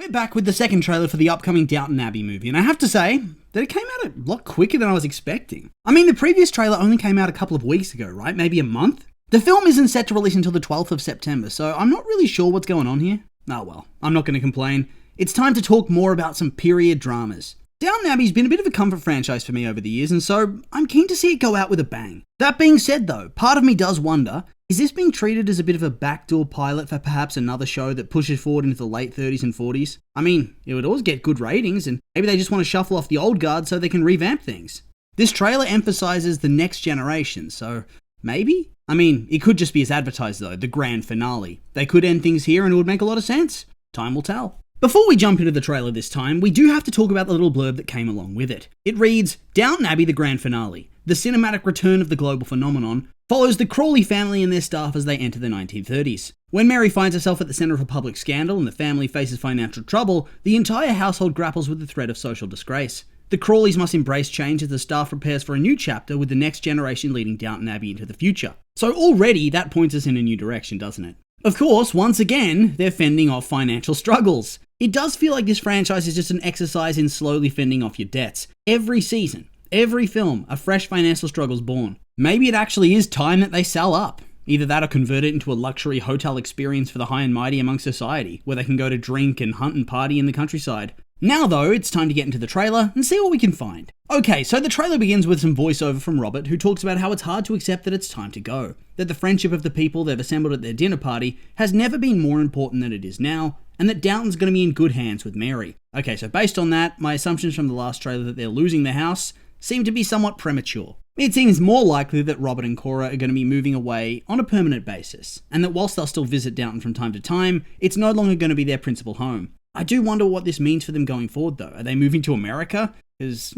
We're back with the second trailer for the upcoming Downton Abbey movie, and I have to say that it came out a lot quicker than I was expecting. I mean, the previous trailer only came out a couple of weeks ago, right? Maybe a month? The film isn't set to release until the 12th of September, so I'm not really sure what's going on here. Oh well, I'm not going to complain. It's time to talk more about some period dramas. Downton Abbey's been a bit of a comfort franchise for me over the years, and so I'm keen to see it go out with a bang. That being said though, part of me does wonder, is this being treated as a bit of a backdoor pilot for perhaps another show that pushes forward into the late 30s and 40s? I mean, it would always get good ratings, and maybe they just want to shuffle off the old guard so they can revamp things. This trailer emphasizes the next generation, so maybe? I mean, it could just be as advertised though, the grand finale. They could end things here and it would make a lot of sense. Time will tell. Before we jump into the trailer this time, we do have to talk about the little blurb that came along with it. It reads, Downton Abbey the grand finale. The cinematic return of the global phenomenon follows the Crawley family and their staff as they enter the 1930s. When Mary finds herself at the centre of a public scandal and the family faces financial trouble, the entire household grapples with the threat of social disgrace. The Crawleys must embrace change as the staff prepares for a new chapter with the next generation leading Downton Abbey into the future. So already that points us in a new direction, doesn't it? Of course, once again, they're fending off financial struggles. It does feel like this franchise is just an exercise in slowly fending off your debts. Every season, every film, a fresh financial struggle's born. Maybe it actually is time that they sell up. Either that or convert it into a luxury hotel experience for the high and mighty among society, where they can go to drink and hunt and party in the countryside. Now though, it's time to get into the trailer and see what we can find. Okay, so the trailer begins with some voiceover from Robert, who talks about how it's hard to accept that it's time to go. That the friendship of the people they've assembled at their dinner party has never been more important than it is now, and that Downton's going to be in good hands with Mary. Okay, so based on that, my assumptions from the last trailer that they're losing the house seem to be somewhat premature. It seems more likely that Robert and Cora are going to be moving away on a permanent basis, and that whilst they'll still visit Downton from time to time, it's no longer going to be their principal home. I do wonder what this means for them going forward though. Are they moving to America? Because,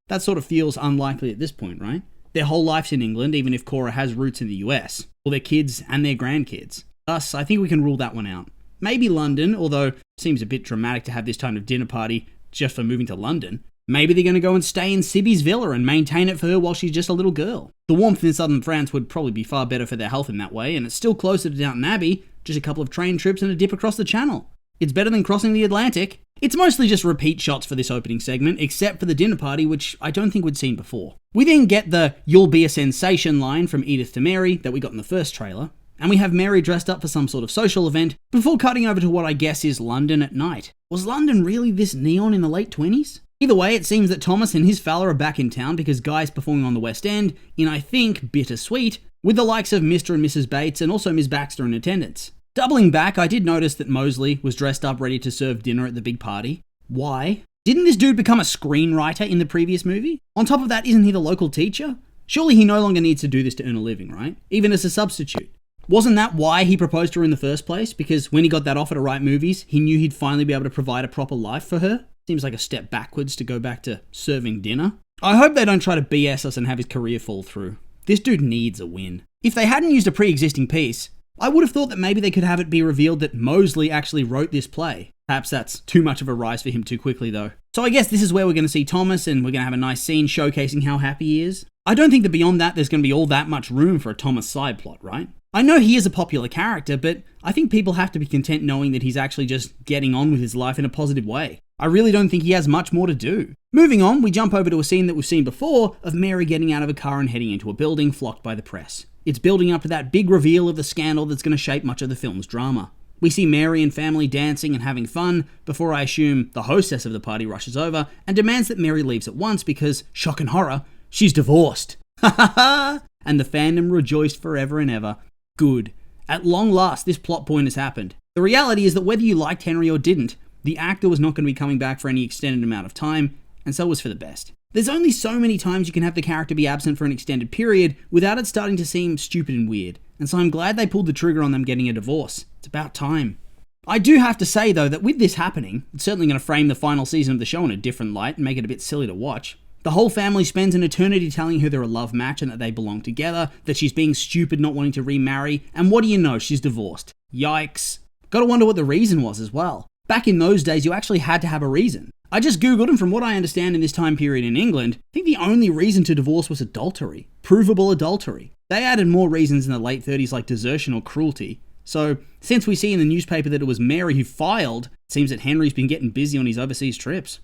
that sort of feels unlikely at this point, right? Their whole life's in England, even if Cora has roots in the US, or their kids and their grandkids. Thus, I think we can rule that one out. Maybe London, although it seems a bit dramatic to have this kind of dinner party just for moving to London. Maybe they're going to go and stay in Sibby's villa and maintain it for her while she's just a little girl. The warmth in southern France would probably be far better for their health in that way, and it's still closer to Downton Abbey, just a couple of train trips and a dip across the channel. It's better than crossing the Atlantic. It's mostly just repeat shots for this opening segment, except for the dinner party, which I don't think we'd seen before. We then get the "You'll be a sensation" line from Edith to Mary that we got in the first trailer, and we have Mary dressed up for some sort of social event before cutting over to what I guess is London at night. Was London really this neon in the late 20s? Either way, it seems that Thomas and his fella are back in town because Guy's performing on the West End in, I think, Bittersweet, with the likes of Mr. and Mrs. Bates and also Ms. Baxter in attendance. Doubling back, I did notice that Mosley was dressed up ready to serve dinner at the big party. Why? Didn't this dude become a screenwriter in the previous movie? On top of that, isn't he the local teacher? Surely he no longer needs to do this to earn a living, right? Even as a substitute. Wasn't that why he proposed to her in the first place? Because when he got that offer to write movies, he knew he'd finally be able to provide a proper life for her? Seems like a step backwards to go back to serving dinner. I hope they don't try to BS us and have his career fall through. This dude needs a win. If they hadn't used a pre-existing piece, I would have thought that maybe they could have it be revealed that Mosley actually wrote this play. Perhaps that's too much of a rise for him too quickly though. So I guess this is where we're going to see Thomas and we're going to have a nice scene showcasing how happy he is. I don't think that beyond that there's going to be all that much room for a Thomas side plot, right? I know he is a popular character, but I think people have to be content knowing that he's actually just getting on with his life in a positive way. I really don't think he has much more to do. Moving on, we jump over to a scene that we've seen before of Mary getting out of a car and heading into a building flocked by the press. It's building up to that big reveal of the scandal that's going to shape much of the film's drama. We see Mary and family dancing and having fun before I assume the hostess of the party rushes over and demands that Mary leaves at once because, shock and horror, she's divorced. Ha ha ha! And the fandom rejoiced forever and ever. Good. At long last, this plot point has happened. The reality is that whether you liked Henry or didn't, the actor was not going to be coming back for any extended amount of time, and so it was for the best. There's only so many times you can have the character be absent for an extended period without it starting to seem stupid and weird, and so I'm glad they pulled the trigger on them getting a divorce. It's about time. I do have to say though that with this happening, it's certainly going to frame the final season of the show in a different light and make it a bit silly to watch. The whole family spends an eternity telling her they're a love match and that they belong together, that she's being stupid not wanting to remarry, and what do you know, she's divorced. Yikes. Gotta wonder what the reason was as well. Back in those days, you actually had to have a reason. I just googled, and from what I understand in this time period in England, I think the only reason to divorce was adultery. Provable adultery. They added more reasons in the late 30s like desertion or cruelty, So, since we see in the newspaper that it was Mary who filed, it seems that Henry's been getting busy on his overseas trips.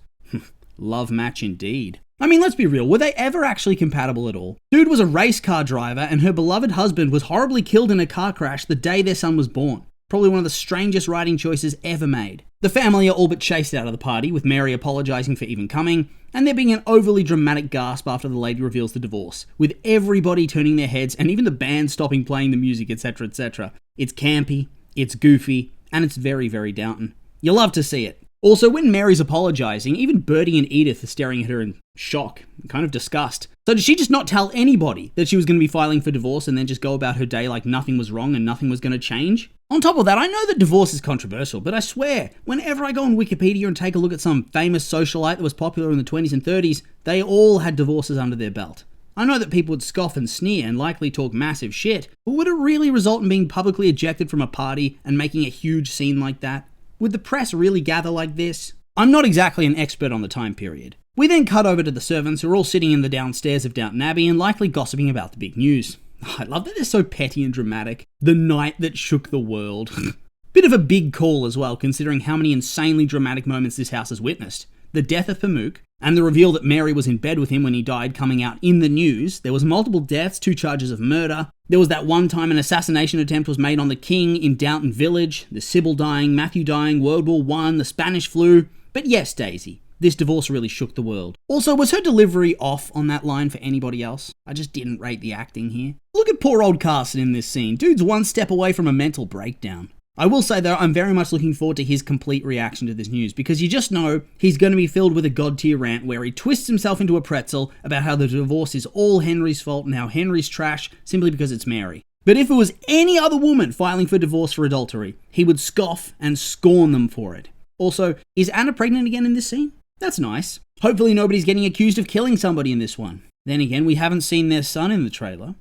Love match indeed. I mean, let's be real, were they ever actually compatible at all? Dude was a race car driver and her beloved husband was horribly killed in a car crash the day their son was born. Probably one of the strangest writing choices ever made. The family are all but chased out of the party, with Mary apologising for even coming, and there being an overly dramatic gasp after the lady reveals the divorce, with everybody turning their heads and even the band stopping playing the music, etc, etc. It's campy, it's goofy, and it's very, very Downton. You love to see it. Also, when Mary's apologising, even Bertie and Edith are staring at her in shock, kind of disgust. So did she just not tell anybody that she was going to be filing for divorce and then just go about her day like nothing was wrong and nothing was going to change? On top of that, I know that divorce is controversial, but I swear, whenever I go on Wikipedia and take a look at some famous socialite that was popular in the 20s and 30s, they all had divorces under their belt. I know that people would scoff and sneer and likely talk massive shit, but would it really result in being publicly ejected from a party and making a huge scene like that? Would the press really gather like this? I'm not exactly an expert on the time period. We then cut over to the servants who are all sitting in the downstairs of Downton Abbey and likely gossiping about the big news. I love that they're so petty and dramatic. The night that shook the world. Bit of a big call as well, considering how many insanely dramatic moments this house has witnessed. The death of Pamuk, and the reveal that Mary was in bed with him when he died coming out in the news. There was multiple deaths, 2 charges of murder. There was that one time an assassination attempt was made on the king in Downton Village, the Sybil dying, Matthew dying, World War I, the Spanish flu. But yes, Daisy, this divorce really shook the world. Also, was her delivery off on that line for anybody else? I just didn't rate the acting here. Look at poor old Carson in this scene. Dude's one step away from a mental breakdown. I will say though, I'm very much looking forward to his complete reaction to this news, because you just know he's going to be filled with a god-tier rant where he twists himself into a pretzel about how the divorce is all Henry's fault and how Henry's trash simply because it's Mary. But if it was any other woman filing for divorce for adultery, he would scoff and scorn them for it. Also, is Anna pregnant again in this scene? That's nice. Hopefully nobody's getting accused of killing somebody in this one. Then again, we haven't seen their son in the trailer.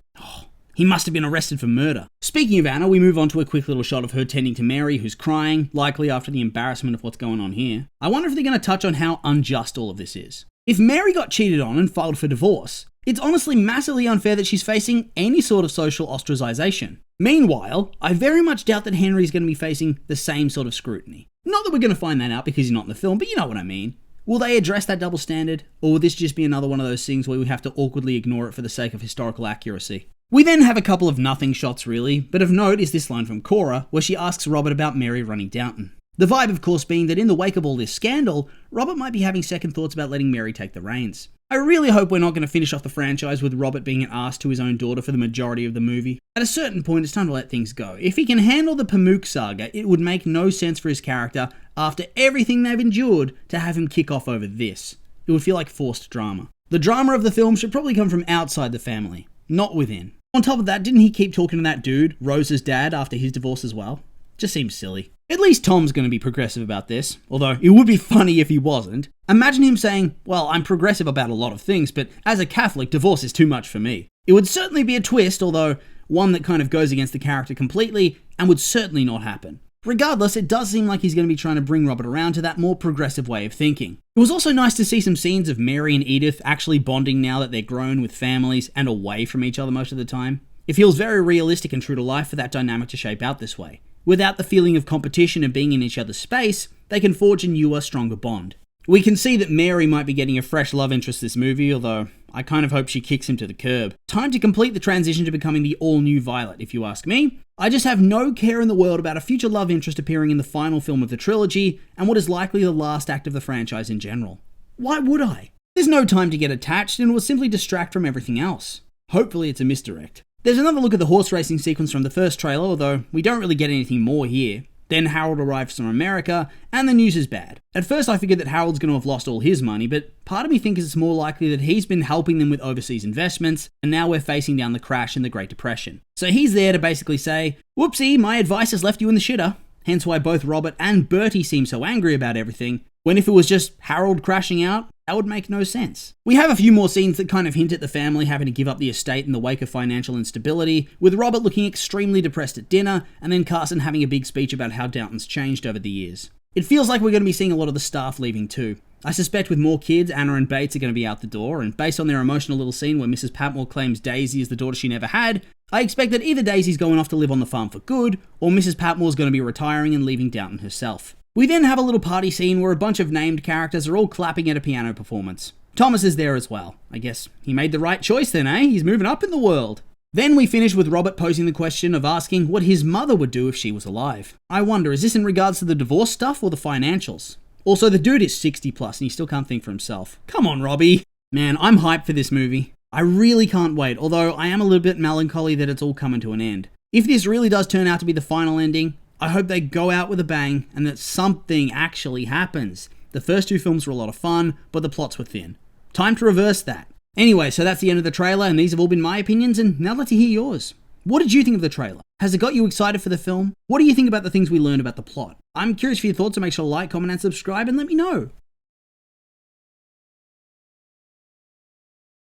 He must have been arrested for murder. Speaking of Anna, we move on to a quick little shot of her tending to Mary, who's crying, likely after the embarrassment of what's going on here. I wonder if they're going to touch on how unjust all of this is. If Mary got cheated on and filed for divorce, it's honestly massively unfair that she's facing any sort of social ostracization. Meanwhile, I very much doubt that Henry's going to be facing the same sort of scrutiny. Not that we're going to find that out because he's not in the film, but you know what I mean. Will they address that double standard, or will this just be another one of those things where we have to awkwardly ignore it for the sake of historical accuracy? We then have a couple of nothing shots really, but of note is this line from Cora, where she asks Robert about Mary running Downton. The vibe of course being that in the wake of all this scandal, Robert might be having second thoughts about letting Mary take the reins. I really hope we're not going to finish off the franchise with Robert being an ass to his own daughter for the majority of the movie. At a certain point, it's time to let things go. If he can handle the Pamuk saga, it would make no sense for his character, after everything they've endured, to have him kick off over this. It would feel like forced drama. The drama of the film should probably come from outside the family, not within. On top of that, didn't he keep talking to that dude, Rose's dad, after his divorce as well? Just seems silly. At least Tom's going to be progressive about this, although it would be funny if he wasn't. Imagine him saying, well, I'm progressive about a lot of things, but as a Catholic, divorce is too much for me. It would certainly be a twist, although one that kind of goes against the character completely, and would certainly not happen. Regardless, it does seem like he's going to be trying to bring Robert around to that more progressive way of thinking. It was also nice to see some scenes of Mary and Edith actually bonding now that they're grown with families and away from each other most of the time. It feels very realistic and true to life for that dynamic to shape out this way. Without the feeling of competition and being in each other's space, they can forge a newer, stronger bond. We can see that Mary might be getting a fresh love interest this movie, although I kind of hope she kicks him to the curb. Time to complete the transition to becoming the all-new Violet, if you ask me. I just have no care in the world about a future love interest appearing in the final film of the trilogy, and what is likely the last act of the franchise in general. Why would I? There's no time to get attached, and it will simply distract from everything else. Hopefully it's a misdirect. There's another look at the horse racing sequence from the first trailer, although we don't really get anything more here. Then Harold arrives from America, and the news is bad. At first I figured that Harold's going to have lost all his money, but part of me thinks it's more likely that he's been helping them with overseas investments, and now we're facing down the crash in the Great Depression. So he's there to basically say, whoopsie, my advice has left you in the shitter. Hence why both Robert and Bertie seem so angry about everything, when if it was just Harold crashing out, that would make no sense. We have a few more scenes that kind of hint at the family having to give up the estate in the wake of financial instability, with Robert looking extremely depressed at dinner, and then Carson having a big speech about how Downton's changed over the years. It feels like we're going to be seeing a lot of the staff leaving too. I suspect with more kids, Anna and Bates are going to be out the door, and based on their emotional little scene where Mrs. Patmore claims Daisy is the daughter she never had, I expect that either Daisy's going off to live on the farm for good, or Mrs. Patmore's going to be retiring and leaving Downton herself. We then have a little party scene where a bunch of named characters are all clapping at a piano performance. Thomas is there as well. I guess he made the right choice then, eh? He's moving up in the world. Then we finish with Robert posing the question of asking what his mother would do if she was alive. I wonder, is this in regards to the divorce stuff or the financials? Also, the dude is 60 plus and he still can't think for himself. Come on, Robbie. Man, I'm hyped for this movie. I really can't wait, although I am a little bit melancholy that it's all coming to an end. If this really does turn out to be the final ending, I hope they go out with a bang and that something actually happens. The first two films were a lot of fun, but the plots were thin. Time to reverse that. Anyway, so that's the end of the trailer, and these have all been my opinions, and now I'd like to hear yours. What did you think of the trailer? Has it got you excited for the film? What do you think about the things we learned about the plot? I'm curious for your thoughts, so make sure to like, comment, and subscribe, and let me know.